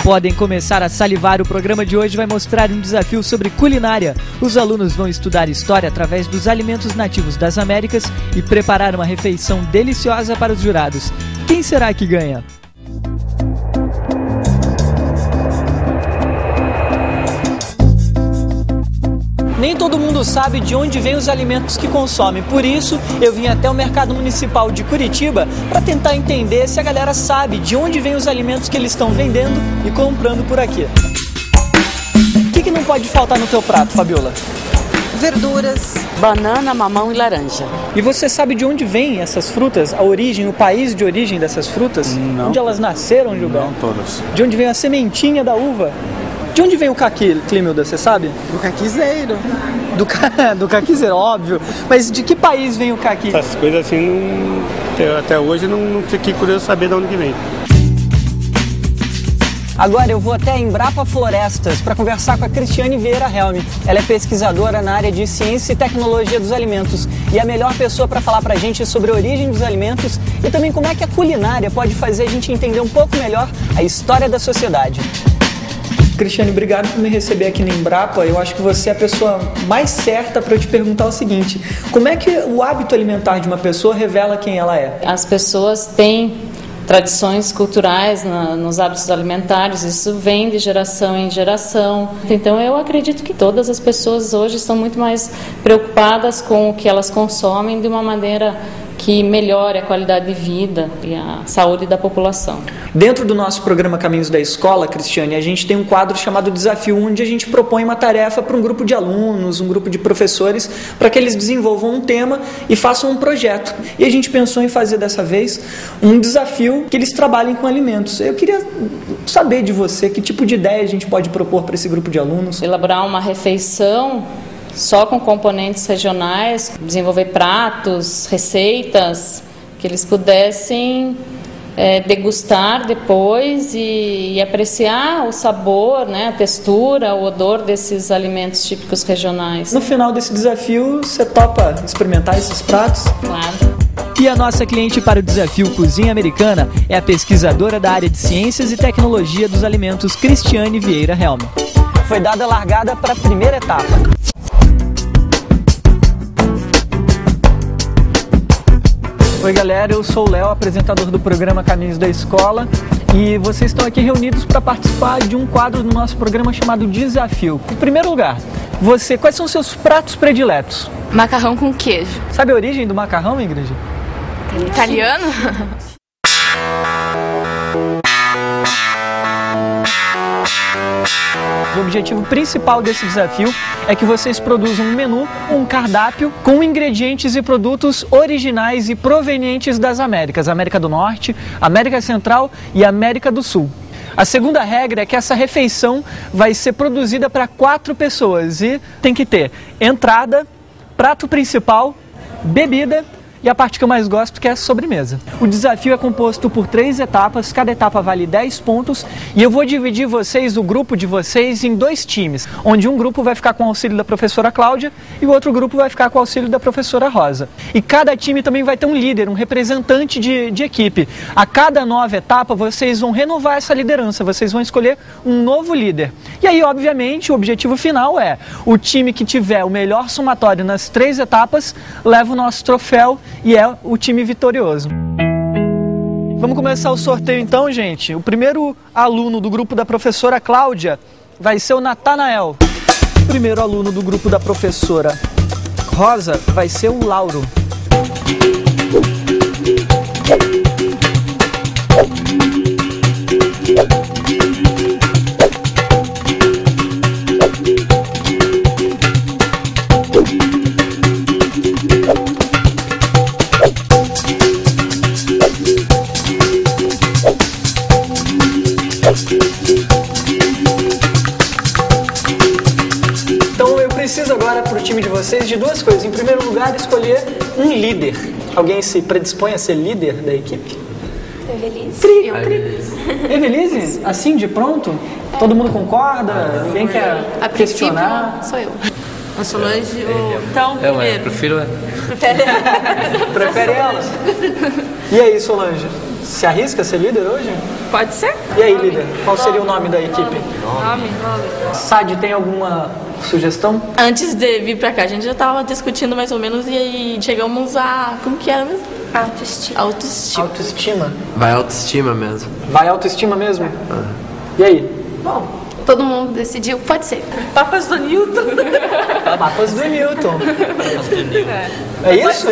podem começar a salivar. O programa de hoje vai mostrar um desafio sobre culinária. Os alunos vão estudar história através dos alimentos nativos das Américas e preparar uma refeição deliciosa para os jurados. Quem será que ganha? Nem todo mundo sabe de onde vêm os alimentos que consome. Por isso, eu vim até o Mercado Municipal de Curitiba para tentar entender se a galera sabe de onde vêm os alimentos que eles estão vendendo e comprando por aqui. O que não pode faltar no teu prato, Fabiola? Verduras, banana, mamão e laranja. E você sabe de onde vêm essas frutas? A origem, o país de origem dessas frutas? Não. Onde elas nasceram, Gilberto? Não todas. De onde vem a sementinha da uva? De onde vem o caqui, Clímilda, você sabe? Do caquizeiro. Do caquizeiro, óbvio. Mas de que país vem o caqui? Essas coisas assim, até hoje não fiquei curioso saber de onde que vem. Agora eu vou até a Embrapa Florestas para conversar com a Cristiane Vieira Helm. Ela é pesquisadora na área de ciência e tecnologia dos alimentos e é a melhor pessoa para falar para a gente sobre a origem dos alimentos e também como é que a culinária pode fazer a gente entender um pouco melhor a história da sociedade. Cristiane, obrigado por me receber aqui na Embrapa. Eu acho que você é a pessoa mais certa para eu te perguntar o seguinte: como é que o hábito alimentar de uma pessoa revela quem ela é? As pessoas têm tradições culturais nos hábitos alimentares, isso vem de geração em geração. Então eu acredito que todas as pessoas hoje estão muito mais preocupadas com o que elas consomem de uma maneira que melhore a qualidade de vida e a saúde da população. Dentro do nosso programa Caminhos da Escola, Cristiane, a gente tem um quadro chamado Desafio, onde a gente propõe uma tarefa para um grupo de alunos, um grupo de professores, para que eles desenvolvam um tema e façam um projeto. E a gente pensou em fazer dessa vez um desafio que eles trabalhem com alimentos. Eu queria saber de você que tipo de ideia a gente pode propor para esse grupo de alunos. Elaborar uma refeição só com componentes regionais, desenvolver pratos, receitas, que eles pudessem degustar depois e apreciar o sabor, né, a textura, o odor desses alimentos típicos regionais. No final desse desafio, você topa experimentar esses pratos? Claro. E a nossa cliente para o desafio Cozinha Americana é a pesquisadora da área de Ciências e Tecnologia dos Alimentos, Cristiane Vieira Helm. Foi dada a largada para a primeira etapa. Oi galera, eu sou o Léo, apresentador do programa Caminhos da Escola, e vocês estão aqui reunidos para participar de um quadro do nosso programa chamado Desafio. Em primeiro lugar, quais são os seus pratos prediletos? Macarrão com queijo. Sabe a origem do macarrão, Ingrid? Italiano? O objetivo principal desse desafio é que vocês produzam um menu, um cardápio com ingredientes e produtos originais e provenientes das Américas, América do Norte, América Central e América do Sul. A segunda regra é que essa refeição vai ser produzida para 4 pessoas e tem que ter entrada, prato principal, bebida e a parte que eu mais gosto, que é a sobremesa. O desafio é composto por 3 etapas, cada etapa vale 10 pontos e eu vou dividir o grupo de vocês em 2 times, onde um grupo vai ficar com o auxílio da professora Cláudia e o outro grupo vai ficar com o auxílio da professora Rosa. E cada time também vai ter um líder, um representante de equipe. A cada nova etapa, vocês vão renovar essa liderança, vocês vão escolher um novo líder. E aí, obviamente, o objetivo final é o time que tiver o melhor somatório nas 3 etapas, leva o nosso troféu e é o time vitorioso. Vamos começar o sorteio então, gente. O primeiro aluno do grupo da professora Cláudia vai ser o Natanael. O primeiro aluno do grupo da professora Rosa vai ser o Lauro. Preciso agora para o time de vocês de 2 coisas. Em primeiro lugar, escolher um líder. Alguém se predispõe a ser líder da equipe? Evelise. Evelise? Assim, de pronto? Todo mundo concorda? Ninguém quer questionar? Sou eu. A Solange, então, primeiro. Prefere ela? E aí, Solange? Se arrisca a ser líder hoje? Pode ser? E aí, líder, qual seria o nome da equipe? Nome. Sadi, tem alguma sugestão? Antes de vir pra cá, a gente já tava discutindo mais ou menos e aí chegamos a... Como que era mesmo? Autoestima. Autoestima? Vai autoestima mesmo. Vai autoestima mesmo? E aí? Bom, todo mundo decidiu, pode ser. Papas do Newton. Papas do Newton. É isso?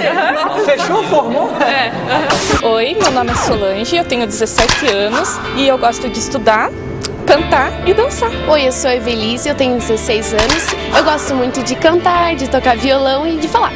Fechou? Formou? Oi, meu nome é Solange, eu tenho 17 anos e eu gosto de estudar, cantar e dançar. Oi, eu sou a Evelise, eu tenho 16 anos. Eu gosto muito de cantar, de tocar violão e de falar.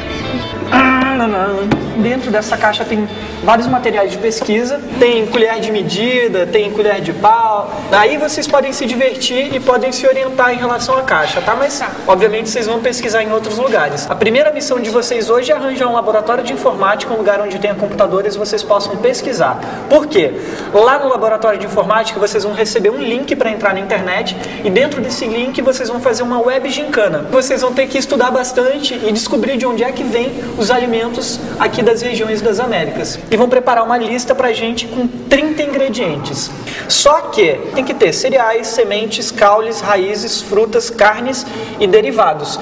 Dentro dessa caixa tem vários materiais de pesquisa, tem colher de medida, tem colher de pau. Aí vocês podem se divertir e podem se orientar em relação à caixa, tá? Mas, obviamente, vocês vão pesquisar em outros lugares. A primeira missão de vocês hoje é arranjar um laboratório de informática, um lugar onde tenha computadores e vocês possam pesquisar. Por quê? Lá no laboratório de informática vocês vão receber um link para entrar na internet e dentro desse link vocês vão fazer uma web gincana. Vocês vão ter que estudar bastante e descobrir de onde é que vem os alimentos aqui das regiões das Américas. E vão preparar uma lista pra gente com 30 ingredientes. Só que tem que ter cereais, sementes, caules, raízes, frutas, carnes e derivados.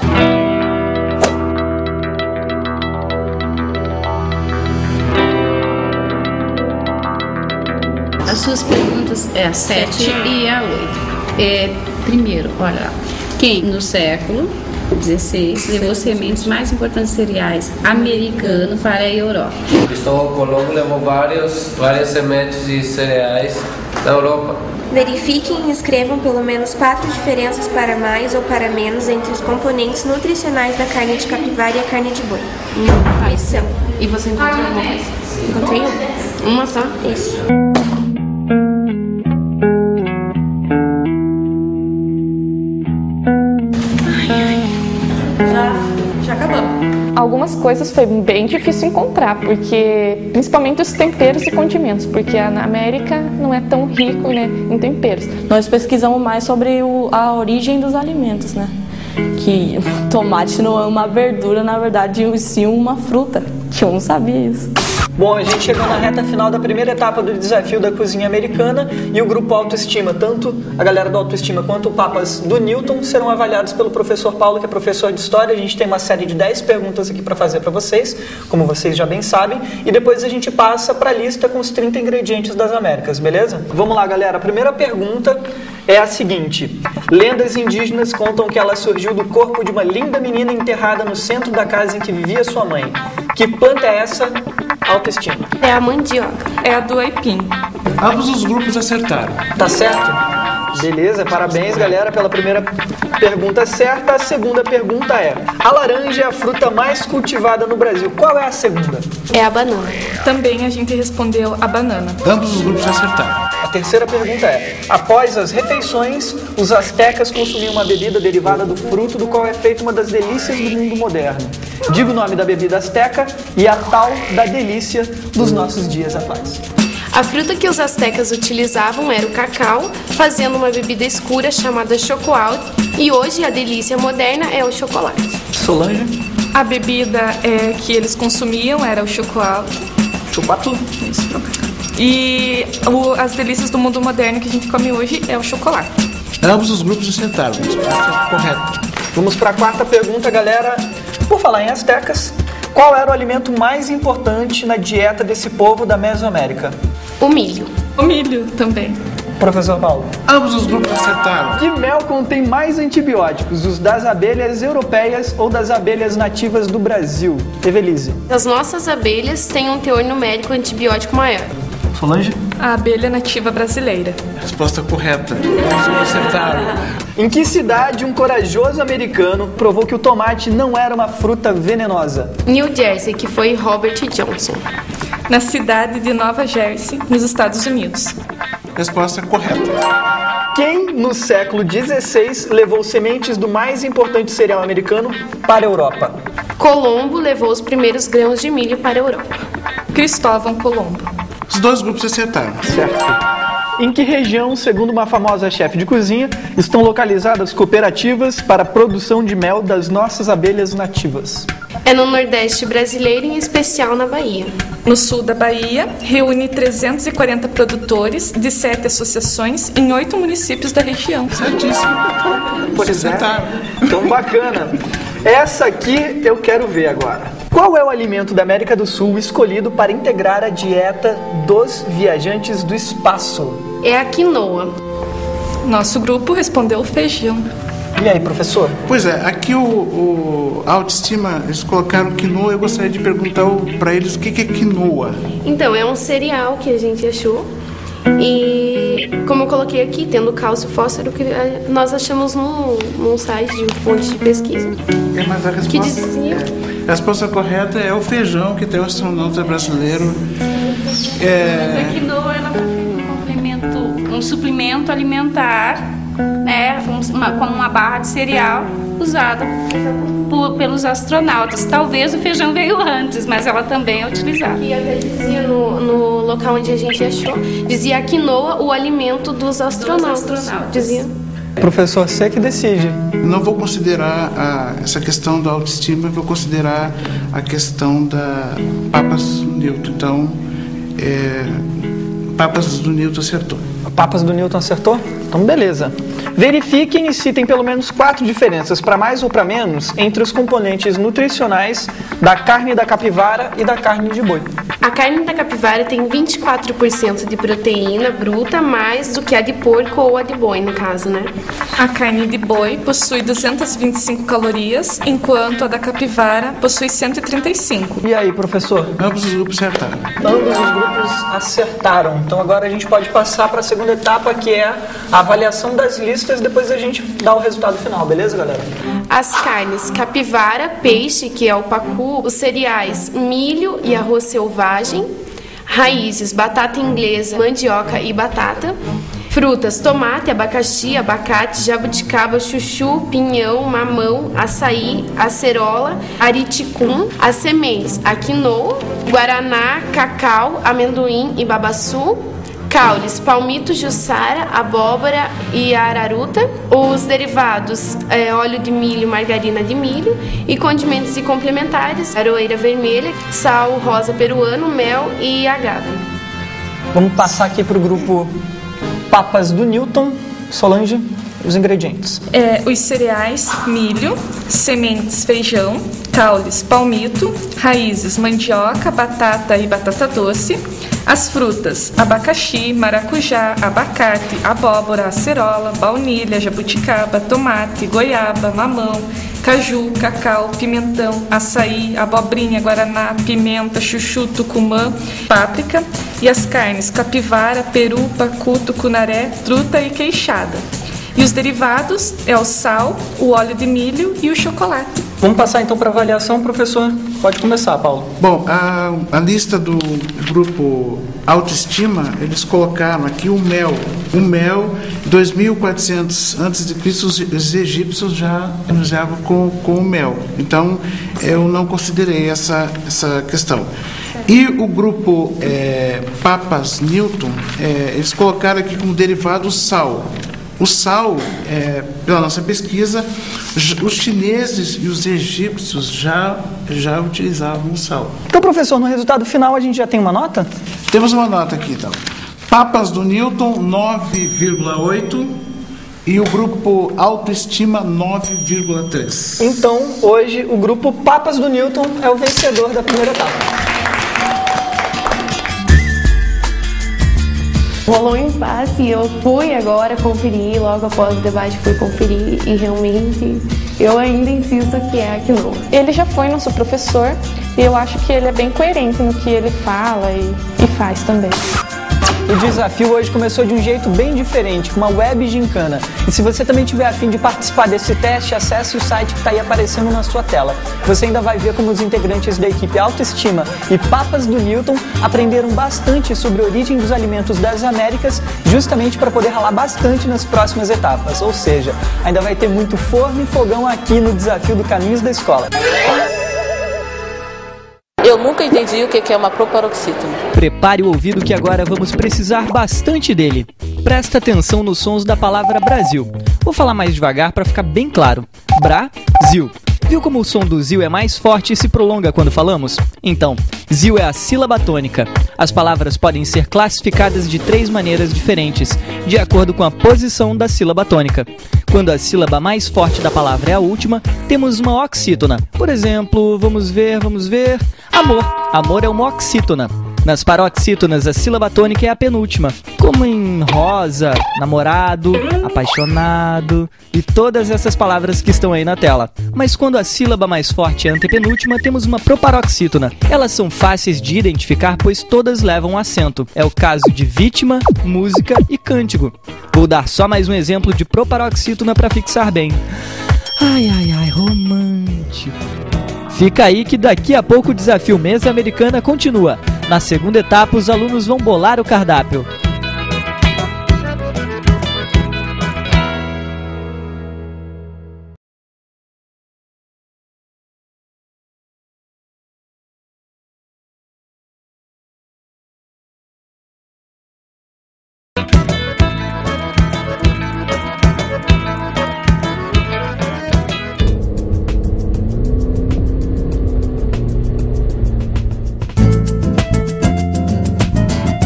As suas perguntas é a 7 e a 8. Primeiro, olha lá. Quem no século XVI levou sementes mais importantes cereais americanos para a Europa? Cristóvão Colombo levou várias sementes de cereais da Europa. Verifiquem e escrevam pelo menos 4 diferenças para mais ou para menos entre os componentes nutricionais da carne de capivara e a carne de boi. Missão. E você encontrou alguma? Encontrei uma só? Isso. Já acabou. Algumas coisas foi bem difícil encontrar, porque principalmente os temperos e condimentos, porque na América não é tão rico, né, em temperos. Nós pesquisamos mais sobre a origem dos alimentos, né? Que tomate não é uma verdura, na verdade, sim uma fruta. Que eu não sabia isso. Bom, a gente chegou na reta final da primeira etapa do desafio da cozinha americana e o grupo Autoestima, tanto a galera do Autoestima quanto o Papas do Newton, serão avaliados pelo professor Paulo, que é professor de História. A gente tem uma série de 10 perguntas aqui para fazer para vocês, como vocês já bem sabem, e depois a gente passa para a lista com os 30 ingredientes das Américas, beleza? Vamos lá, galera. A primeira pergunta é a seguinte: lendas indígenas contam que ela surgiu do corpo de uma linda menina enterrada no centro da casa em que vivia sua mãe. Que planta é essa? Autoestima. É a mandioca. É a do aipim. Ambos os grupos acertaram. Tá certo? Beleza, parabéns, galera, pela primeira pergunta certa. A segunda pergunta é: a laranja é a fruta mais cultivada no Brasil. Qual é a segunda? É a banana. Também a gente respondeu a banana. Ambos os grupos acertaram. A terceira pergunta é: após as refeições, os astecas consumiam uma bebida derivada do fruto do qual é feita uma das delícias do mundo moderno. Diga o nome da bebida asteca e a tal da delícia dos nossos dias atuais. A fruta que os astecas utilizavam era o cacau, fazendo uma bebida escura chamada chocolate, e hoje a delícia moderna é o chocolate. Solange? A bebida que eles consumiam era o chocolate. Chocolate? Isso, e as delícias do mundo moderno que a gente come hoje é o chocolate. Ambos os grupos acertaram. Correto. Vamos para a quarta pergunta, galera. Por falar em astecas, qual era o alimento mais importante na dieta desse povo da Mesoamérica? O milho. O milho também. Professor Paulo? Ambos os grupos acertaram. Que mel contém mais antibióticos, os das abelhas europeias ou das abelhas nativas do Brasil? Evelise? As nossas abelhas têm um teor numérico antibiótico maior. Solange? A abelha nativa brasileira. Resposta correta. Ambos acertaram. Em que cidade um corajoso americano provou que o tomate não era uma fruta venenosa? New Jersey, que foi Robert Johnson. Na cidade de Nova Jersey, nos Estados Unidos. Resposta correta. Quem, no século XVI, levou sementes do mais importante cereal americano para a Europa? Colombo levou os primeiros grãos de milho para a Europa. Cristóvão Colombo. Os dois grupos acertaram. Certo. Em que região, segundo uma famosa chefe de cozinha, estão localizadas cooperativas para a produção de mel das nossas abelhas nativas? É no Nordeste brasileiro, em especial na Bahia. No sul da Bahia, reúne 340 produtores de 7 associações em 8 municípios da região. Certíssimo. Pois é. Então, bacana. Essa aqui eu quero ver agora. Qual é o alimento da América do Sul escolhido para integrar a dieta dos viajantes do espaço? É a quinoa. Nosso grupo respondeu feijão. E aí, professor? Pois é, aqui a autoestima, eles colocaram quinoa. Eu gostaria de perguntar para eles o que é quinoa. Então, é um cereal que a gente achou. E, como eu coloquei aqui, tendo cálcio e fósforo, que nós achamos num site de fonte de pesquisa. Mas a resposta, que dizia... A resposta correta é o feijão, que tem o astronauta brasileiro. Mas a quinoa, ela é um suplemento alimentar, né, como uma barra de cereal usada pelos astronautas. Talvez o feijão veio antes, mas ela também é utilizada. E até dizia no local onde a gente achou, dizia a quinoa, o alimento dos astronautas. Dizia. Professor, você que decide. Não vou considerar essa questão da autoestima, vou considerar a questão da Papas do Newton. Então, Papas do Newton acertou. Papas do Newton acertou? Então, beleza. Verifiquem e citem pelo menos 4 diferenças, para mais ou para menos, entre os componentes nutricionais da carne da capivara e da carne de boi. A carne da capivara tem 24% de proteína bruta, mais do que a de porco ou a de boi, no caso, né? A carne de boi possui 225 calorias, enquanto a da capivara possui 135. E aí, professor? Ambos os grupos acertaram. Ambos os grupos acertaram. Então agora a gente pode passar para a segunda etapa, que é a avaliação das listas, depois a gente dá o resultado final, beleza, galera? As carnes capivara, peixe, que é o pacu, os cereais milho e arroz selvagem, raízes, batata inglesa, mandioca e batata, frutas, tomate, abacaxi, abacate, jabuticaba, chuchu, pinhão, mamão, açaí, acerola, ariticum, as sementes, a quinoa, guaraná, cacau, amendoim e babaçu, caules, palmito, jussara, abóbora e araruta, os derivados, óleo de milho, margarina de milho e condimentos e complementares, aroeira vermelha, sal rosa peruano, mel e agave. Vamos passar aqui para o grupo Papas do Newton. Solange, os ingredientes. Os cereais, milho, sementes, feijão, caules, palmito, raízes, mandioca, batata e batata doce, as frutas, abacaxi, maracujá, abacate, abóbora, acerola, baunilha, jabuticaba, tomate, goiaba, mamão, caju, cacau, pimentão, açaí, abobrinha, guaraná, pimenta, chuchu, tucumã, páprica e as carnes capivara, peru, pacu, tucunaré, truta e queixada. E os derivados é o sal, o óleo de milho e o chocolate. Vamos passar então para a avaliação, professor. Pode começar, Paulo. Bom, a lista do grupo Autoestima, eles colocaram aqui o mel. O mel, 2400 a.C., os egípcios já usavam com o mel. Então, eu não considerei essa questão. E o grupo Papas Newton, eles colocaram aqui como derivado o sal. O sal, pela nossa pesquisa, os chineses e os egípcios já utilizavam o sal. Então, professor, no resultado final a gente já tem uma nota? Temos uma nota aqui, então. Papas do Newton, 9,8 e o grupo Autoestima, 9,3. Então, hoje, o grupo Papas do Newton é o vencedor da primeira etapa. Rolou um impasse e eu fui agora conferir, logo após o debate fui conferir e realmente eu ainda insisto que é a quinoa. Ele já foi nosso professor e eu acho que ele é bem coerente no que ele fala e faz também. O desafio hoje começou de um jeito bem diferente, com uma web gincana. E se você também tiver a fim de participar desse teste, acesse o site que está aí aparecendo na sua tela. Você ainda vai ver como os integrantes da equipe Autoestima e Papas do Newton aprenderam bastante sobre a origem dos alimentos das Américas, justamente para poder ralar bastante nas próximas etapas. Ou seja, ainda vai ter muito forno e fogão aqui no desafio do Caminhos da Escola. Eu nunca entendi o que é uma proparoxítona. Prepare o ouvido que agora vamos precisar bastante dele. Presta atenção nos sons da palavra Brasil. Vou falar mais devagar para ficar bem claro. Brasil. Viu como o som do zil é mais forte e se prolonga quando falamos? Então, zil é a sílaba tônica. As palavras podem ser classificadas de 3 maneiras diferentes, de acordo com a posição da sílaba tônica. Quando a sílaba mais forte da palavra é a última, temos uma oxítona. Por exemplo, vamos ver, amor. Amor é uma oxítona. Nas paroxítonas, a sílaba tônica é a penúltima, como em rosa, namorado, apaixonado e todas essas palavras que estão aí na tela. Mas quando a sílaba mais forte é a antepenúltima, temos uma proparoxítona. Elas são fáceis de identificar, pois todas levam um acento. É o caso de vítima, música e cântico. Vou dar só mais um exemplo de proparoxítona para fixar bem. Ai, ai, ai, romântico. Fica aí que daqui a pouco o desafio Mesa Americana continua. Na segunda etapa, os alunos vão bolar o cardápio.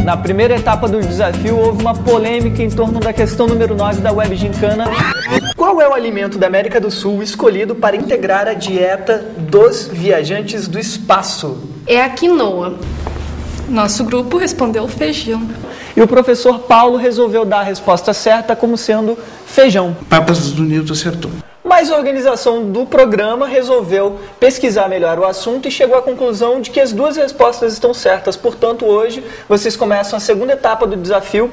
Na primeira etapa do desafio, houve uma polêmica em torno da questão número 9 da Web Gincana. Qual é o alimento da América do Sul escolhido para integrar a dieta dos viajantes do espaço? É a quinoa. Nosso grupo respondeu feijão. E o professor Paulo resolveu dar a resposta certa como sendo feijão. Papas do Nilton acertou. Mas a organização do programa resolveu pesquisar melhor o assunto e chegou à conclusão de que as duas respostas estão certas. Portanto, hoje vocês começam a segunda etapa do desafio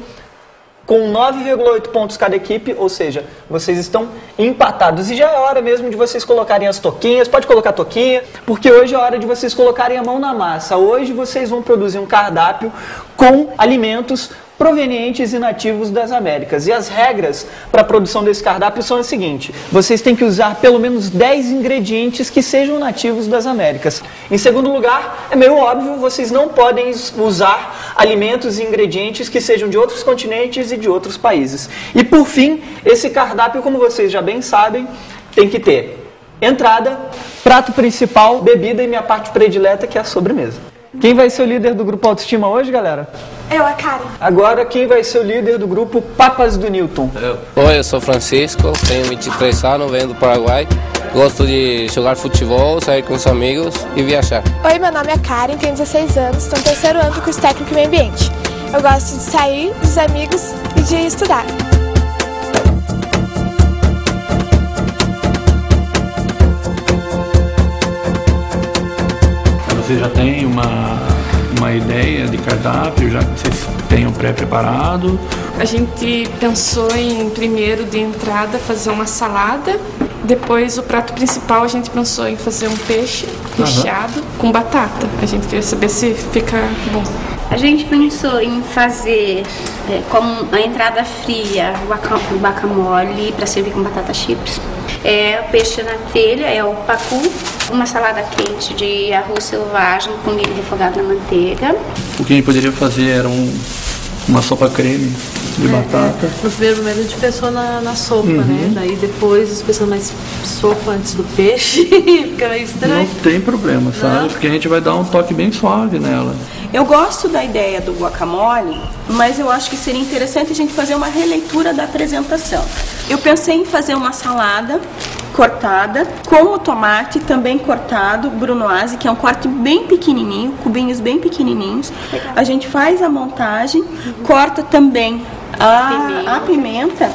com 9,8 pontos cada equipe, ou seja, vocês estão empatados. E já é hora mesmo de vocês colocarem as toquinhas, pode colocar toquinha, porque hoje é hora de vocês colocarem a mão na massa. Hoje vocês vão produzir um cardápio com alimentos provenientes e nativos das Américas. E as regras para a produção desse cardápio são as seguintes: vocês têm que usar pelo menos 10 ingredientes que sejam nativos das Américas. Em segundo lugar, é meio óbvio, vocês não podem usar alimentos e ingredientes que sejam de outros continentes e de outros países. E por fim, esse cardápio, como vocês já bem sabem, tem que ter entrada, prato principal, bebida e minha parte predileta, que é a sobremesa. Quem vai ser o líder do grupo Autoestima hoje, galera? Eu, a Karen. Agora, quem vai ser o líder do grupo Papas do Nilton? Oi, eu sou Francisco, tenho 23 anos, venho do Paraguai. Gosto de jogar futebol, sair com os amigos e viajar. Oi, meu nome é Karen, tenho 16 anos, estou no terceiro ano do curso técnico em meio ambiente. Eu gosto de sair, dos amigos e de estudar. Você já tem uma ideia de cardápio, já que vocês tenham pré-preparado? A gente pensou em, primeiro, de entrada, fazer uma salada. Depois, o prato principal, a gente pensou em fazer um peixe recheado com batata. A gente queria saber se fica bom. A gente pensou em fazer como a entrada fria, o guacamole para servir com batata chips. O peixe na telha, o pacu. Uma salada quente de arroz selvagem com milho refogado na manteiga. O que a gente poderia fazer era uma sopa creme de batata. No primeiro a gente pensou na sopa, né? Daí depois as pessoas mais sopa antes do peixe, fica meio estranho. Não tem problema, sabe? Porque a gente vai dar um toque bem suave nela. Eu gosto da ideia do guacamole, mas eu acho que seria interessante a gente fazer uma releitura da apresentação. Eu pensei em fazer uma salada cortada, com o tomate também cortado, brunoise, que é um corte bem pequenininho, cubinhos bem pequenininhos. A gente faz a montagem, corta também a pimenta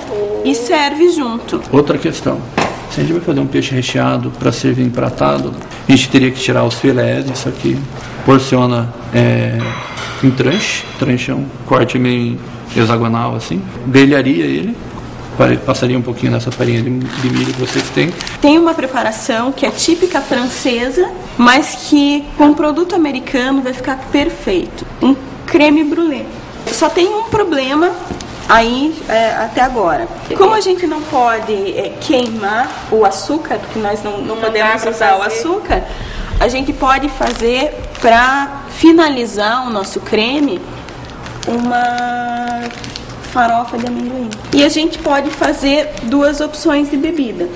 e serve junto. Outra questão, se a gente vai fazer um peixe recheado para servir empratado, a gente teria que tirar os filés, isso aqui, porciona em tranche é um corte meio hexagonal assim, grelharia ele, passaria um pouquinho nessa farinha de milho que vocês têm. Tem uma preparação que é típica francesa, mas que com produto americano vai ficar perfeito. Um creme brulee. Só tem um problema aí até agora. Como a gente não pode queimar o açúcar, porque nós não podemos usar o açúcar, a gente pode fazer para finalizar o nosso creme, uma farofa de amendoim. E a gente pode fazer 2 opções de bebida: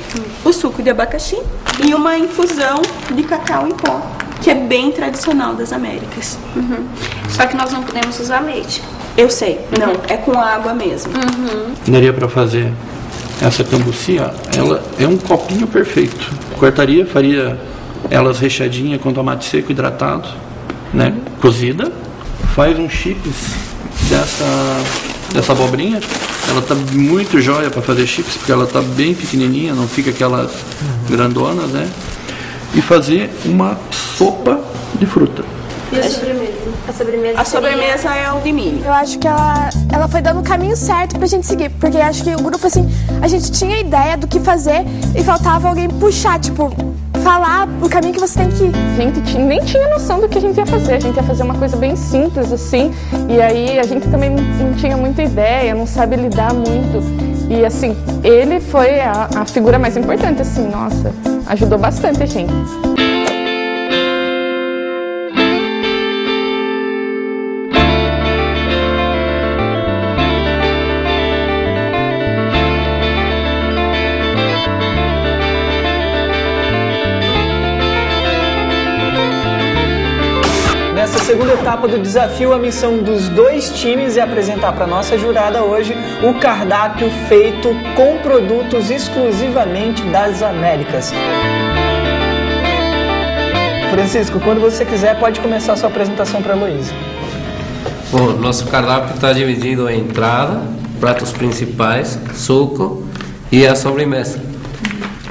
o suco de abacaxi e uma infusão de cacau em pó, que é bem tradicional das Américas. Só que nós não podemos usar leite. Eu sei, não, é com água mesmo. Daria para fazer essa cambuci, ó, ela é um copinho perfeito. Cortaria, faria elas recheadinha com tomate seco hidratado, né, cozida. Faz um chips dessa abobrinha. Ela tá muito jóia para fazer chips, porque ela tá bem pequenininha, não fica aquelas grandonas, né? E fazer uma sopa de fruta. E a sobremesa? A sobremesa é o de milho. Eu acho que ela foi dando o caminho certo pra gente seguir, porque acho que o grupo, assim, a gente tinha ideia do que fazer e faltava alguém puxar, tipo, falar o caminho que você tem que ir. A gente nem tinha noção do que a gente ia fazer. A gente ia fazer uma coisa bem simples, assim. E aí a gente também não tinha muita ideia, não sabe lidar muito. E assim, ele foi a figura mais importante, assim, nossa, ajudou bastante a gente. Nessa segunda etapa do desafio, a missão dos 2 times é apresentar para nossa jurada hoje o cardápio feito com produtos exclusivamente das Américas. Francisco, quando você quiser, pode começar a sua apresentação para a Heloísa. Bom, nosso cardápio está dividido em entrada, pratos principais, suco e a sobremesa.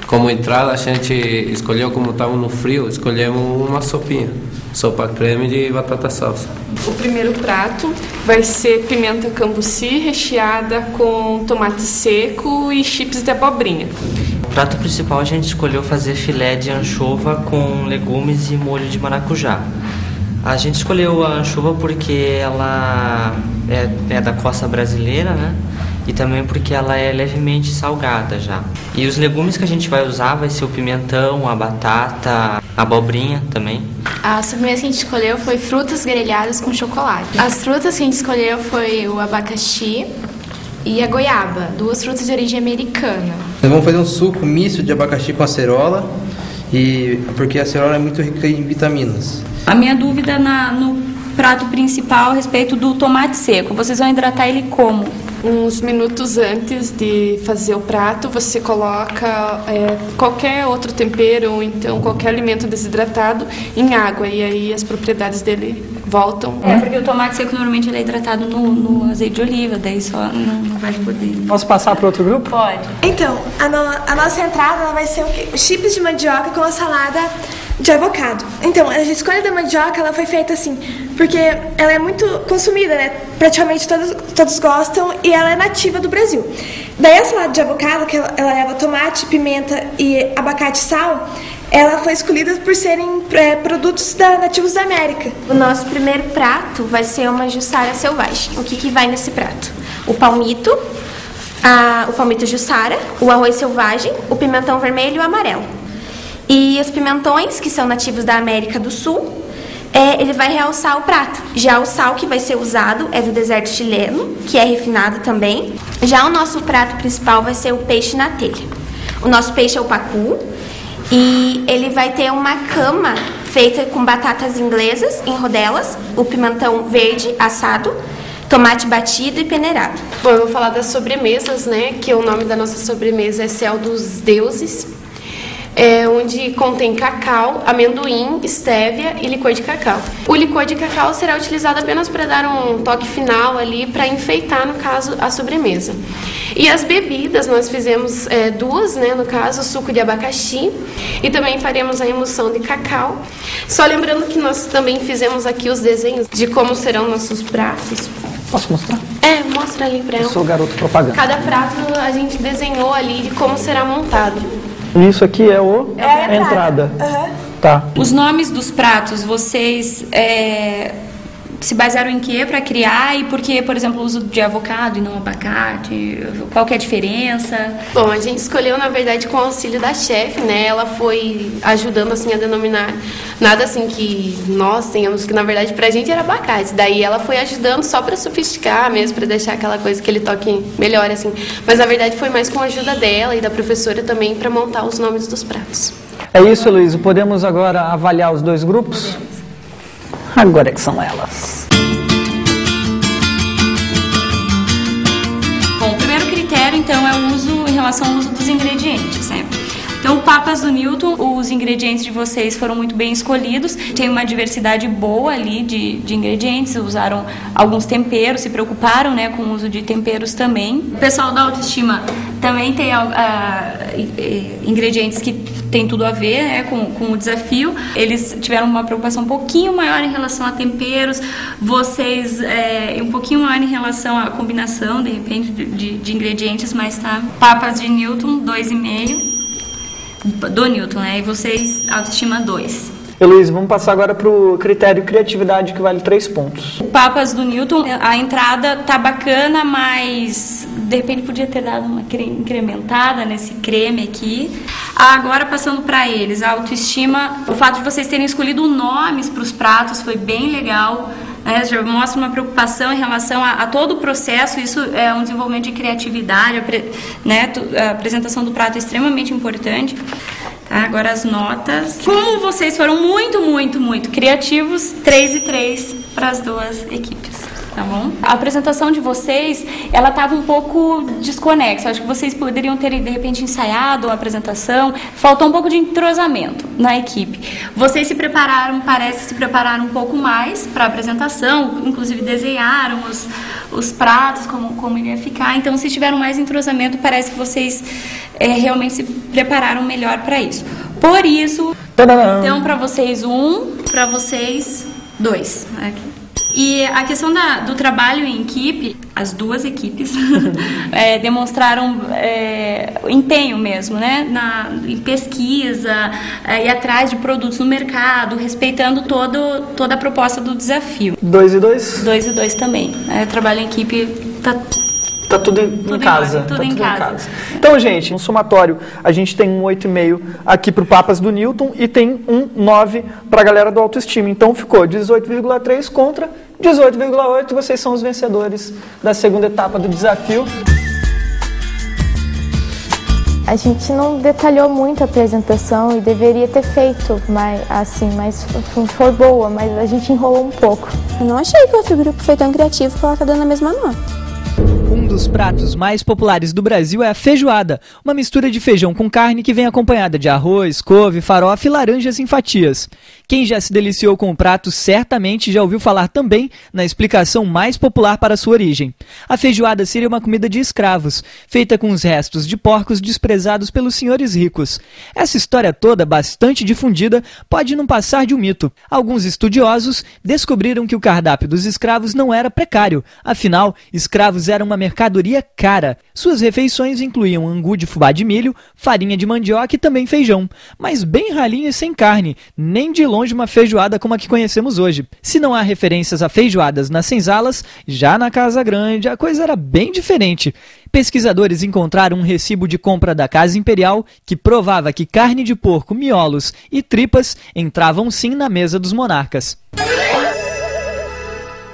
Como entrada, a gente escolheu, como estava no frio, escolhemos uma sopinha. Sopa creme de batata salsa. O primeiro prato vai ser pimenta cambuci recheada com tomate seco e chips de abobrinha. O prato principal a gente escolheu fazer filé de anchova com legumes e molho de maracujá. A gente escolheu a anchova porque ela é da costa brasileira, né? E também porque ela é levemente salgada já. E os legumes que a gente vai usar vai ser o pimentão, a batata, a abobrinha também. A sobremesa que a gente escolheu foi frutas grelhadas com chocolate. As frutas que a gente escolheu foi o abacaxi e a goiaba, 2 frutas de origem americana. Nós vamos fazer um suco misto de abacaxi com acerola, porque a acerola é muito rica em vitaminas. A minha dúvida no prato principal a respeito do tomate seco, vocês vão hidratar ele como? Uns minutos antes de fazer o prato, você coloca qualquer outro tempero ou então qualquer alimento desidratado em água e aí as propriedades dele voltam. Porque o tomate seco normalmente ele é hidratado no azeite de oliva, daí só não vai poder. Posso passar para outro grupo? Pode. Então, a nossa entrada ela vai ser o quê? Chips de mandioca com a salada de avocado. Então, a escolha da mandioca ela foi feita assim, porque ela é muito consumida, né? Praticamente todos gostam e ela é nativa do Brasil. Daí a salada de avocado, que ela leva tomate, pimenta e abacate e sal, ela foi escolhida por serem produtos nativos da América. O nosso primeiro prato vai ser uma jussara selvagem. O que vai nesse prato? O palmito jussara, o arroz selvagem, o pimentão vermelho e o amarelo. E os pimentões, que são nativos da América do Sul, ele vai realçar o prato. Já o sal que vai ser usado é do deserto chileno, que é refinado também. Já o nosso prato principal vai ser o peixe na telha. O nosso peixe é o pacu e ele vai ter uma cama feita com batatas inglesas em rodelas, o pimentão verde assado, tomate batido e peneirado. Bom, eu vou falar das sobremesas, né? Que o nome da nossa sobremesa é Céu dos Deuses. Onde contém cacau, amendoim, estévia e licor de cacau. O licor de cacau será utilizado apenas para dar um toque final ali, para enfeitar, no caso, a sobremesa. E as bebidas, nós fizemos 2, né, no caso, o suco de abacaxi e também faremos a emulsão de cacau. Só lembrando que nós também fizemos aqui os desenhos de como serão nossos pratos. Posso mostrar? Mostra ali para ela. Eu sou o garoto propaganda. Cada prato a gente desenhou ali de como será montado. Isso aqui é a entrada. Uhum. Tá. Os nomes dos pratos, vocês se basearam em quê para criar e por que, por exemplo, o uso de avocado e não abacate? Qual que é a diferença? Bom, a gente escolheu, na verdade, com o auxílio da chefe, né? Ela foi ajudando, assim, a denominar nada, assim, que nós tenhamos, que na verdade pra gente era abacate. Daí ela foi ajudando só pra sofisticar mesmo, pra deixar aquela coisa, aquele toque melhor, assim. Mas na verdade foi mais com a ajuda dela e da professora também pra montar os nomes dos pratos. É isso, Luiz. Podemos agora avaliar os dois grupos? Agora que são elas. Bom, o primeiro critério, então, é o uso em relação ao uso dos ingredientes, né? Então, Papas do Newton, os ingredientes de vocês foram muito bem escolhidos, tem uma diversidade boa ali de ingredientes, usaram alguns temperos, se preocuparam, né, com o uso de temperos também. O pessoal da autoestima também tem ingredientes que tem tudo a ver, né, com o desafio. Eles tiveram uma preocupação um pouquinho maior em relação a temperos, vocês um pouquinho maior em relação à combinação, de repente, de ingredientes, mas tá. Papas de Newton, 2,5. Do Newton, né? E vocês, autoestima 2. Luiz, vamos passar agora para o critério criatividade, que vale 3 pontos. Papas do Newton, a entrada tá bacana, mas de repente podia ter dado uma incrementada nesse creme aqui. Agora, passando para eles, a autoestima, o fato de vocês terem escolhido nomes para os pratos foi bem legal. Já mostra uma preocupação em relação a todo o processo. Isso é um desenvolvimento de criatividade, a apresentação do prato é extremamente importante. Tá, agora as notas. Como vocês foram muito criativos, 3 e 3 para as duas equipes. Tá bom? A apresentação de vocês, ela estava um pouco desconexa. Acho que vocês poderiam ter, de repente, ensaiado a apresentação. Faltou um pouco de entrosamento na equipe. Vocês se prepararam, parece se prepararam um pouco mais para a apresentação, inclusive desenharam os pratos, como iria ficar. Então, se tiveram mais entrosamento, parece que vocês realmente se prepararam melhor para isso. Por isso, então, para vocês 1, para vocês 2. Aqui. E a questão do trabalho em equipe, as duas equipes demonstraram empenho mesmo, né? Em pesquisa, ir atrás de produtos no mercado, respeitando toda a proposta do desafio. 2 e 2? 2 e 2 também. O trabalho em equipe tá tudo em casa. Tudo em casa. Então, gente, no somatório, a gente tem um 8,5 aqui para o Papas do Newton e tem um 9 para a galera do autoestima. Então, ficou 18,3 contra 18,8. Vocês são os vencedores da segunda etapa do desafio. A gente não detalhou muito a apresentação e deveria ter feito mas foi boa, mas a gente enrolou um pouco. Eu não achei que o outro grupo foi tão criativo para estar dando a mesma nota. Um dos pratos mais populares do Brasil é a feijoada, uma mistura de feijão com carne que vem acompanhada de arroz, couve, farofa e laranjas em fatias. Quem já se deliciou com o prato certamente já ouviu falar também na explicação mais popular para sua origem. A feijoada seria uma comida de escravos, feita com os restos de porcos desprezados pelos senhores ricos. Essa história toda, bastante difundida, pode não passar de um mito. Alguns estudiosos descobriram que o cardápio dos escravos não era precário, afinal, escravos eram uma mercadoria cara. Suas refeições incluíam angu de fubá de milho, farinha de mandioca e também feijão, mas bem ralinho e sem carne, nem de longe uma feijoada como a que conhecemos hoje. Se não há referências a feijoadas nas senzalas, já na Casa Grande a coisa era bem diferente. Pesquisadores encontraram um recibo de compra da Casa Imperial que provava que carne de porco, miolos e tripas entravam sim na mesa dos monarcas.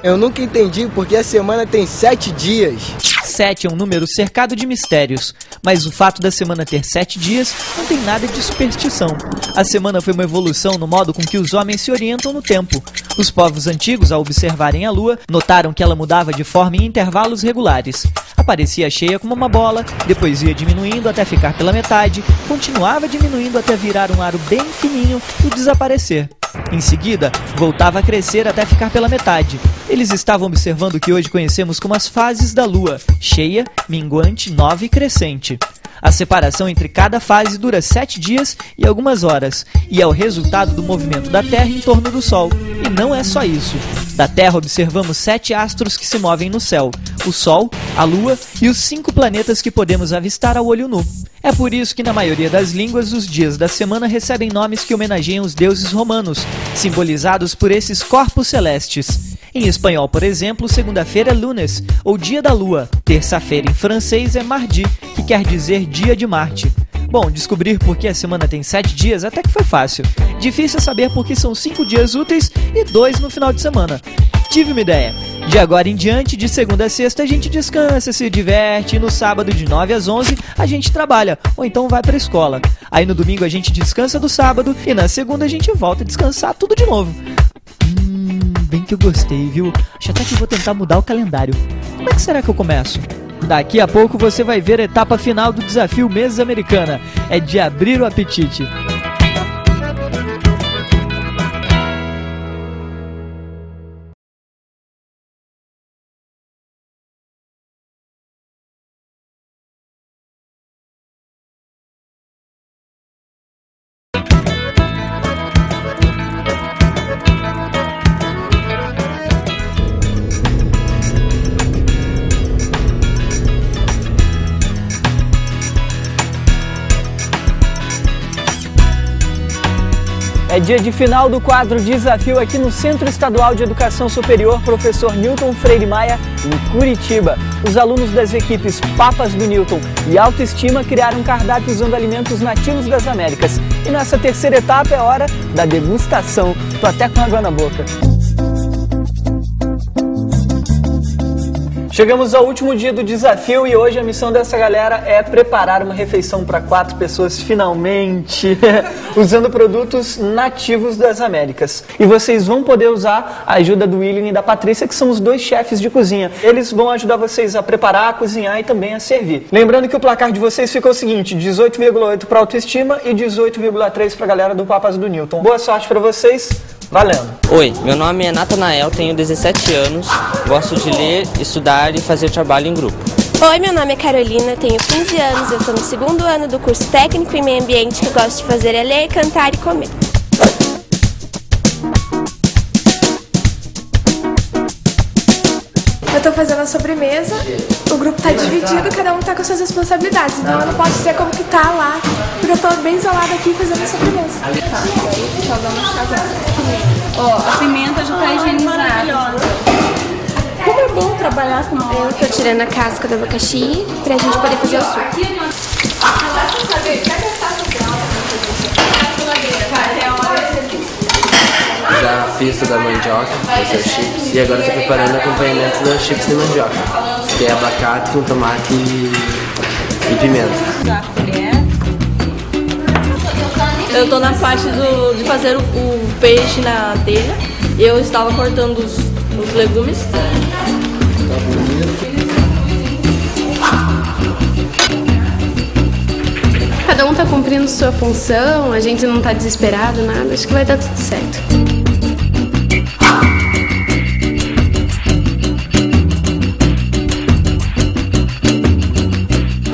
Eu nunca entendi porque a semana tem 7 dias. 7 é um número cercado de mistérios, mas o fato da semana ter 7 dias não tem nada de superstição. A semana foi uma evolução no modo com que os homens se orientam no tempo. Os povos antigos, ao observarem a lua, notaram que ela mudava de forma em intervalos regulares. Aparecia cheia como uma bola, depois ia diminuindo até ficar pela metade, continuava diminuindo até virar um aro bem fininho e desaparecer. Em seguida, voltava a crescer até ficar pela metade. Eles estavam observando o que hoje conhecemos como as fases da Lua: cheia, minguante, nova e crescente. A separação entre cada fase dura 7 dias e algumas horas, e é o resultado do movimento da Terra em torno do Sol. E não é só isso. Da Terra observamos 7 astros que se movem no céu: o Sol, a Lua e os 5 planetas que podemos avistar ao olho nu. É por isso que na maioria das línguas os dias da semana recebem nomes que homenageiam os deuses romanos, simbolizados por esses corpos celestes. Em espanhol, por exemplo, segunda-feira é lunes, ou dia da lua. Terça-feira em francês é mardi, que quer dizer dia de Marte. Bom, descobrir por que a semana tem 7 dias até que foi fácil. Difícil saber por que são 5 dias úteis e 2 no final de semana. Tive uma ideia. De agora em diante, de segunda a sexta, a gente descansa, se diverte, e no sábado de 9 às 11 a gente trabalha, ou então vai pra escola. Aí no domingo a gente descansa do sábado e na segunda a gente volta a descansar tudo de novo. Bem que eu gostei, viu? Acho até que vou tentar mudar o calendário. Como é que será que eu começo? Daqui a pouco você vai ver a etapa final do desafio Mesa Americana. É de abrir o apetite. É dia de final do quadro Desafio aqui no Centro Estadual de Educação Superior Professor Newton Freire Maia, em Curitiba. Os alunos das equipes Papas do Newton e Autoestima criaram um cardápio usando alimentos nativos das Américas. E nessa terceira etapa é hora da degustação. Tô até com água na boca. Chegamos ao último dia do desafio e hoje a missão dessa galera é preparar uma refeição para 4 pessoas finalmente, usando produtos nativos das Américas. E vocês vão poder usar a ajuda do William e da Patrícia, que são os 2 chefes de cozinha. Eles vão ajudar vocês a preparar, a cozinhar e também a servir. Lembrando que o placar de vocês ficou o seguinte: 18,8 para Autoestima e 18,3 para a galera do Papas do Newton. Boa sorte para vocês. Valendo! Oi, meu nome é Natanael, tenho 17 anos, gosto de ler, estudar e fazer trabalho em grupo. Oi, meu nome é Carolina, tenho 15 anos, eu estou no 2º ano do curso técnico em meio ambiente. O que eu gosto de fazer é ler, cantar e comer. Eu estou fazendo a sobremesa, o grupo está dividido, cada um está com suas responsabilidades, então eu não posso dizer como que tá lá, porque eu estou bem isolada aqui fazendo a sobremesa. Deixa eu dar uma chagada. Ó, a pimenta já está higienizada. Como é bom trabalhar com Eu estou tirando a casca do abacaxi para a gente poder fazer o suco. Já fiz da mandioca, fiz os chips, e agora estou preparando acompanhamento dos chips de mandioca, que é abacate com tomate e pimenta. Eu estou na parte de fazer o peixe na telha. Eu estava cortando os legumes. Cada um está cumprindo sua função, a gente não está desesperado, nada. Acho que vai dar tudo certo.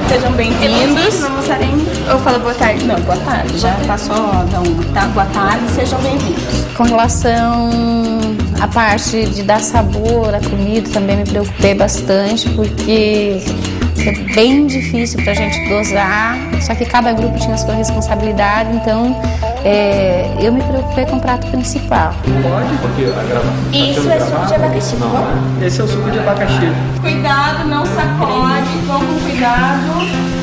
Sejam bem-vindos. Eu falo boa tarde. Não, boa tarde. Já passou, tá? Boa tarde, sejam bem-vindos. Com relação à parte de dar sabor à comida, também me preocupei bastante, porque é bem difícil para a gente dosar, só que cada grupo tinha a sua responsabilidade, então eu me preocupei com o prato principal. Isso é suco de abacaxi. Esse é o suco de abacaxi. Cuidado, não sacode, vão com cuidado.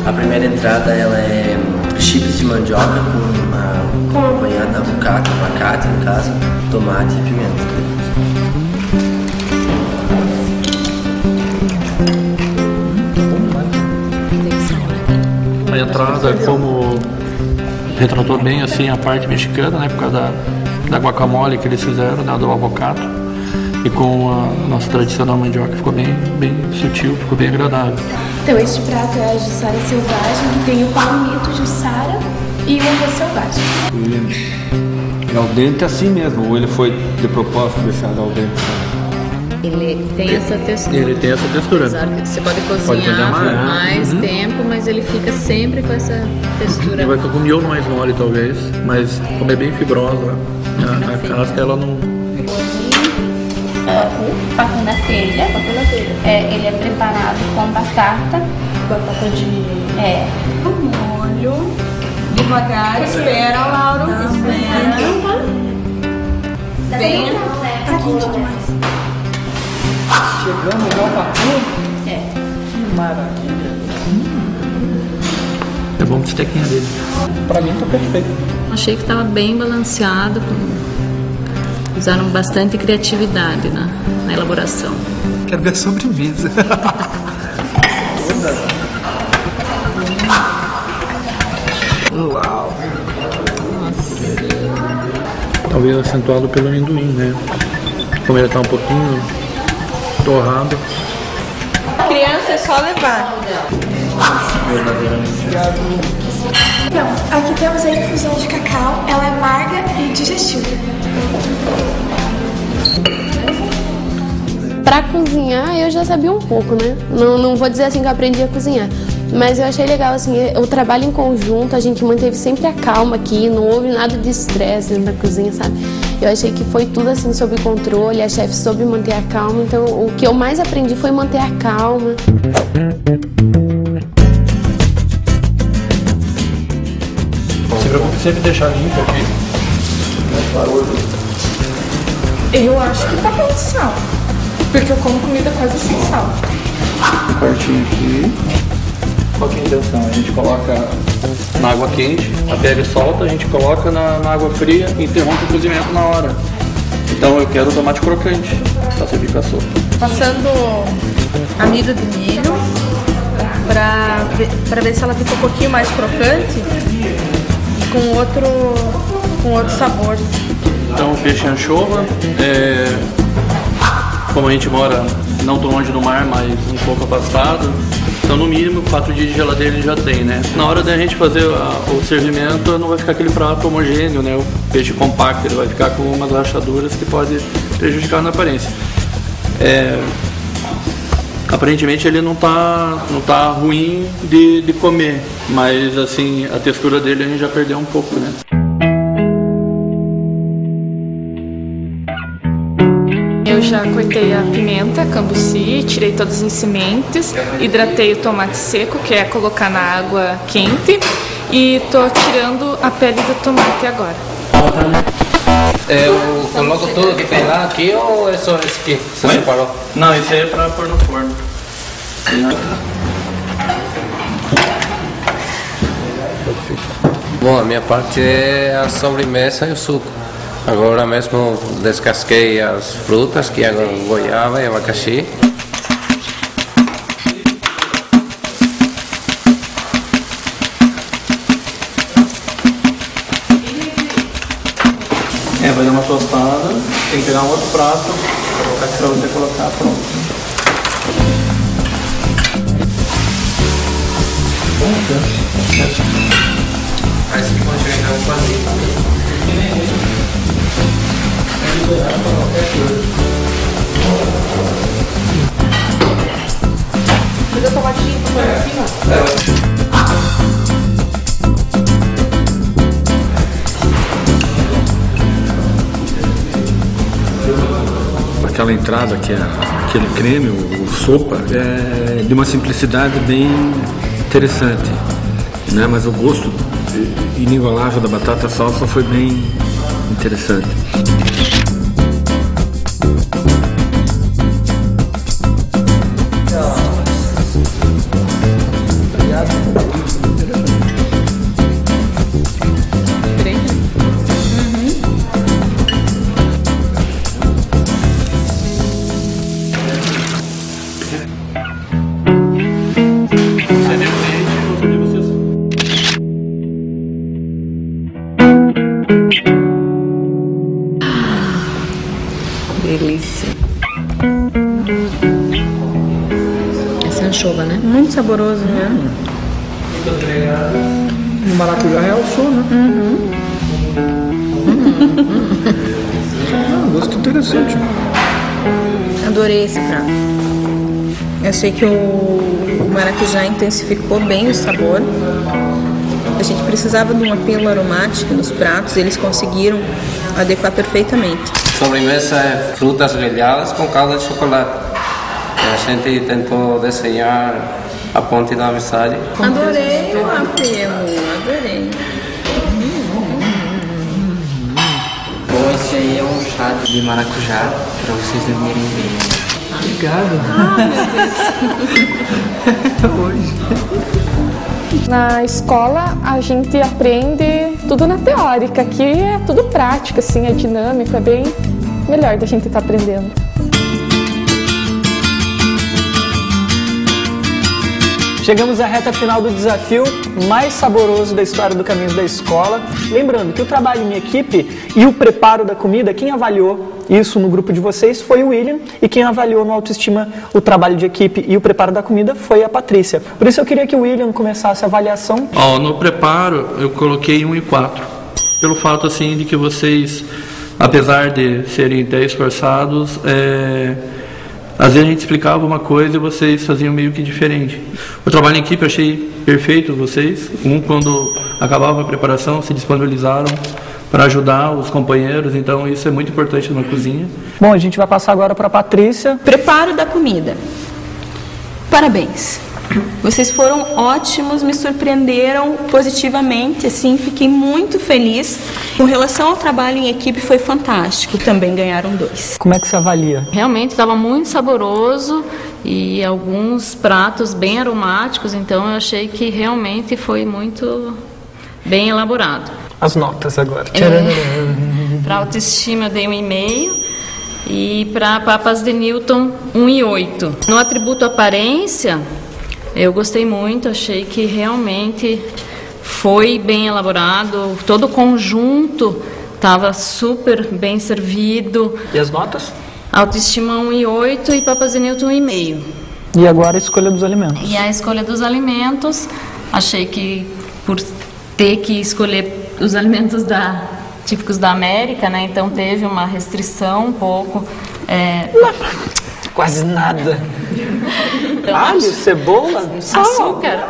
A primeira entrada ela é chips de mandioca com acompanhado de abacate, no caso, tomate e pimenta. A entrada, como retratou bem assim a parte mexicana, né, por causa da guacamole que eles fizeram, né, do avocado, e com a nossa tradicional mandioca ficou bem sutil, ficou bem agradável. Então este prato é a jussara selvagem, que tem o palmito jussara e o arroz selvagem. É al dente assim mesmo, ou ele foi de propósito deixado al dente? Ele tem essa textura. Ele tem essa textura. Você pode cozinhar por mais tempo, mas ele fica sempre com essa textura. Ele vai ficar com miolo mais mole talvez, mas como é bem fibrosa, a casca ela não... O pacu na telha, ele é preparado com batata de Molho. Devagar, espera, Lauro. Espera. Venha. Tá quente demais. Chegamos ao pacu? É. Maravilha. É bom que tequinha dele. Pra mim tá perfeito. Achei que estava bem balanceado, usaram bastante criatividade na elaboração. Quero ver a sobremesa. Uau! Talvez acentuado pelo amendoim, né? Como ele tá um pouquinho torrado. Criança é só levar. Então, aqui temos a infusão de cacau. Ela é amarga e digestiva. Pra cozinhar, eu já sabia um pouco, né? Não vou dizer assim que eu aprendi a cozinhar. Mas eu achei legal, assim, o trabalho em conjunto, a gente manteve sempre a calma aqui, não houve nada de estresse dentro da cozinha, sabe? Eu achei que foi tudo, assim, sob controle, a chefe soube manter a calma, então o que eu mais aprendi foi manter a calma. Se preocupe sempre deixar limpo aqui. Eu acho que tá com sal, porque eu como comida quase sem sal. Um quartinho aqui. Qual que é a intenção? A gente coloca na água quente, a pele solta, a gente coloca na água fria e interrompe o cozimento na hora. Então eu quero o tomate crocante para servir com a sopa. Passando amido de milho para ver se ela fica um pouquinho mais crocante e com outro sabor. Então o peixe anchova, como a gente mora não tão longe do mar, mas um pouco afastado, então no mínimo 4 dias de geladeira ele já tem, né? Na hora da gente fazer o servimento não vai ficar aquele prato homogêneo, né? O peixe compacto, ele vai ficar com umas rachaduras que pode prejudicar na aparência. Aparentemente ele não tá ruim de comer, mas assim, a textura dele a gente já perdeu um pouco, né? Eu já cortei a pimenta, cambuci, tirei todas as sementes, hidratei o tomate seco, que é colocar na água quente, e tô tirando a pele do tomate agora. Eu coloco tudo que tem lá aqui ou é só esse aqui? Você separou? Não, esse aí é pra pôr no forno. Bom, a minha parte é a sobremesa e o suco. Agora mesmo descasquei as frutas, que é goiaba e abacaxi. Vai dar uma tostada, tem que pegar um outro prato, colocar aqui pra você colocar, pronto. Aí você pode pegar um quadrinho. Mas o tomatinho por cima? Aquela entrada que é aquele creme, o sopa, é de uma simplicidade bem interessante, né? Mas o gosto inigualável da batata salsa foi bem interessante. Delícia. Essa é anchova, né? Muito saboroso, né? O maracujá realçou, né? Gosto interessante. Adorei esse prato. Eu achei que o maracujá intensificou bem o sabor. A gente precisava de um apelo aromático nos pratos, eles conseguiram adequar perfeitamente. Sobremesa é frutas grelhadas com calda de chocolate. A gente tentou desenhar a ponte da amizade. Adorei o apelo, adorei. Bom, esse aí é um chá de maracujá para vocês dormirem bem. Obrigado. Na escola a gente aprende tudo na teórica, aqui é tudo prático, assim, é dinâmico, é bem melhor da gente estar aprendendo. Chegamos à reta final do desafio mais saboroso da história do Caminhos da Escola. Lembrando que o trabalho em equipe e o preparo da comida, quem avaliou isso no grupo de vocês foi o William, e quem avaliou no Autoestima o trabalho de equipe e o preparo da comida foi a Patrícia. Por isso eu queria que o William começasse a avaliação. No preparo eu coloquei 1 e 4, pelo fato assim de que vocês, apesar de serem até esforçados, às vezes a gente explicava uma coisa e vocês faziam meio que diferente. O trabalho em equipe eu achei perfeito vocês. Quando acabava a preparação, se disponibilizaram para ajudar os companheiros, então isso é muito importante na cozinha. Bom, a gente vai passar agora para a Patrícia. Preparo da comida. Parabéns. Vocês foram ótimos, me surpreenderam positivamente, assim, fiquei muito feliz. Com relação ao trabalho em equipe, foi fantástico, também ganharam 2. Como é que você avalia? Realmente estava muito saboroso e alguns pratos bem aromáticos, então eu achei que realmente foi muito bem elaborado. As notas agora. Para Autoestima eu dei 1,5 e para Papas de Newton 1,8. No atributo aparência, eu gostei muito, achei que realmente foi bem elaborado, todo o conjunto estava super bem servido. E as notas? Autoestima 1,8 e Papas de Newton 1,5. E agora a escolha dos alimentos? E a escolha dos alimentos, achei que por ter que escolher os alimentos típicos da América, né, então teve uma restrição um pouco. Quase nada. Alho, cebola, sal. Açúcar.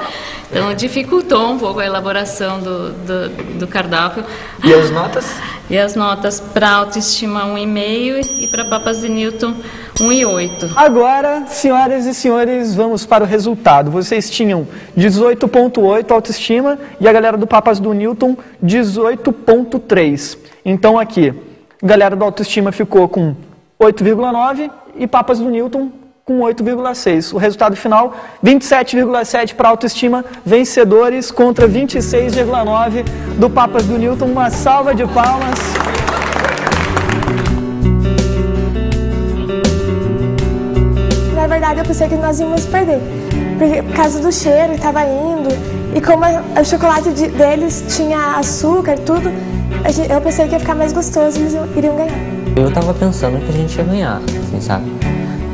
Então dificultou um pouco a elaboração do cardápio. E as notas? E as notas para Autoestima 1,5 e para Papas de Newton 1,8. Agora, senhoras e senhores, vamos para o resultado. Vocês tinham 18,8 Autoestima e a galera do Papas do Newton 18,3. Então aqui, a galera do Autoestima ficou com 8,9 e Papas do Newton com 8,6. O resultado final, 27,7 para Autoestima, vencedores contra 26,9 do Papas do Newton. Uma salva de palmas. Na verdade, eu pensei que nós íamos perder, porque por causa do cheiro que estava indo, e como o chocolate deles tinha açúcar e tudo, eu pensei que ia ficar mais gostoso e eles iriam ganhar. Eu tava pensando que a gente ia ganhar, assim, sabe?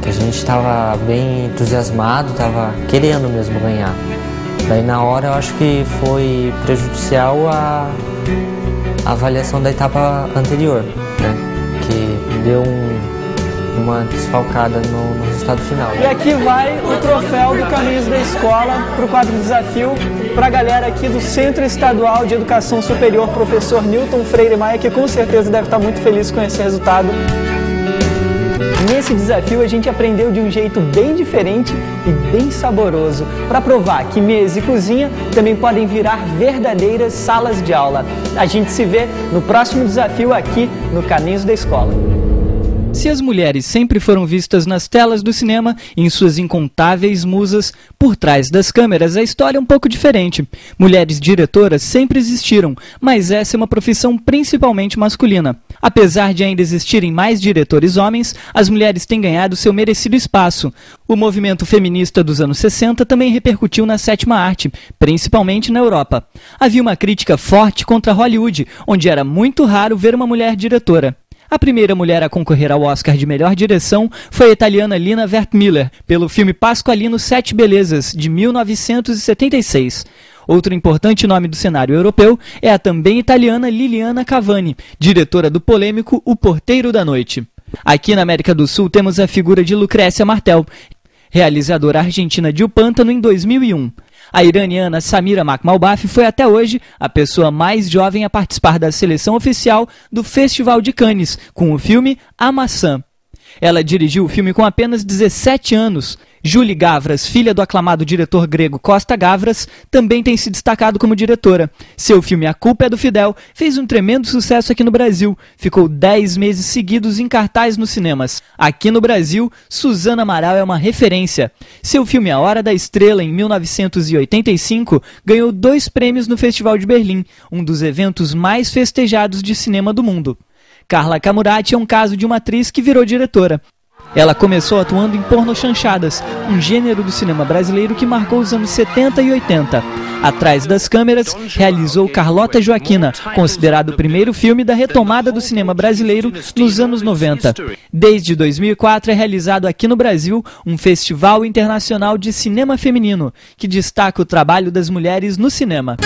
Que a gente tava bem entusiasmado, tava querendo mesmo ganhar. Daí na hora eu acho que foi prejudicial a avaliação da etapa anterior, né? Que deu uma desfalcada no resultado final. E aqui vai o troféu do Caminhos da Escola para o quadro Desafio, para a galera aqui do Centro Estadual de Educação Superior, professor Newton Freire Maia, que com certeza deve estar muito feliz com esse resultado. Nesse desafio a gente aprendeu de um jeito bem diferente e bem saboroso, para provar que mesa e cozinha também podem virar verdadeiras salas de aula. A gente se vê no próximo desafio aqui no Caminhos da Escola. Se as mulheres sempre foram vistas nas telas do cinema, em suas incontáveis musas, por trás das câmeras a história é um pouco diferente. Mulheres diretoras sempre existiram, mas essa é uma profissão principalmente masculina. Apesar de ainda existirem mais diretores homens, as mulheres têm ganhado seu merecido espaço. O movimento feminista dos anos 60 também repercutiu na sétima arte, principalmente na Europa. Havia uma crítica forte contra Hollywood, onde era muito raro ver uma mulher diretora. A primeira mulher a concorrer ao Oscar de melhor direção foi a italiana Lina Wertmüller, pelo filme Pasqualino Sete Belezas, de 1976. Outro importante nome do cenário europeu é a também italiana Liliana Cavani, diretora do polêmico O Porteiro da Noite. Aqui na América do Sul temos a figura de Lucrécia Martel, realizadora argentina de O Pântano em 2001. A iraniana Samira Makhmalbaf foi até hoje a pessoa mais jovem a participar da seleção oficial do Festival de Cannes, com o filme A Maçã. Ela dirigiu o filme com apenas 17 anos. Julie Gavras, filha do aclamado diretor grego Costa Gavras, também tem se destacado como diretora. Seu filme A Culpa é do Fidel fez um tremendo sucesso aqui no Brasil. Ficou 10 meses seguidos em cartaz nos cinemas. Aqui no Brasil, Suzana Amaral é uma referência. Seu filme A Hora da Estrela, em 1985, ganhou 2 prêmios no Festival de Berlim, um dos eventos mais festejados de cinema do mundo. Carla Camurati é um caso de uma atriz que virou diretora. Ela começou atuando em pornochanchadas, um gênero do cinema brasileiro que marcou os anos 70 e 80. Atrás das câmeras, realizou Carlota Joaquina, considerado o primeiro filme da retomada do cinema brasileiro nos anos 90. Desde 2004 é realizado aqui no Brasil um Festival Internacional de Cinema Feminino, que destaca o trabalho das mulheres no cinema.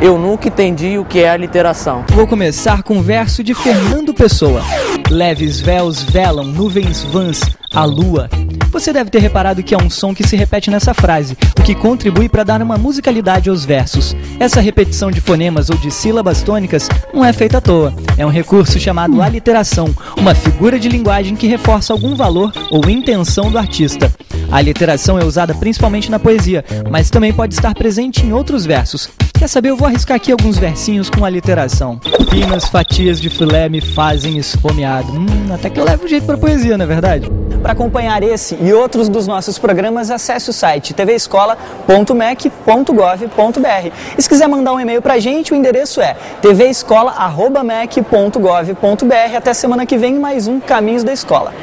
Eu nunca entendi o que é a literação. Vou começar com um verso de Fernando Pessoa. Leves véus velam, nuvens vãs, a lua. Você deve ter reparado que há um som que se repete nessa frase, o que contribui para dar uma musicalidade aos versos. Essa repetição de fonemas ou de sílabas tônicas não é feita à toa. É um recurso chamado aliteração, uma figura de linguagem que reforça algum valor ou intenção do artista. A aliteração é usada principalmente na poesia, mas também pode estar presente em outros versos. Quer saber? Eu vou arriscar aqui alguns versinhos com aliteração. Finas fatias de filé me fazem esfomeado. Até que eu levo jeito pra poesia, não é verdade? Para acompanhar esse e outros dos nossos programas, acesse o site tvescola.mec.gov.br. E se quiser mandar um e-mail pra gente, o endereço é tvescola@mec.gov.br. Até semana que vem, mais um Caminhos da Escola.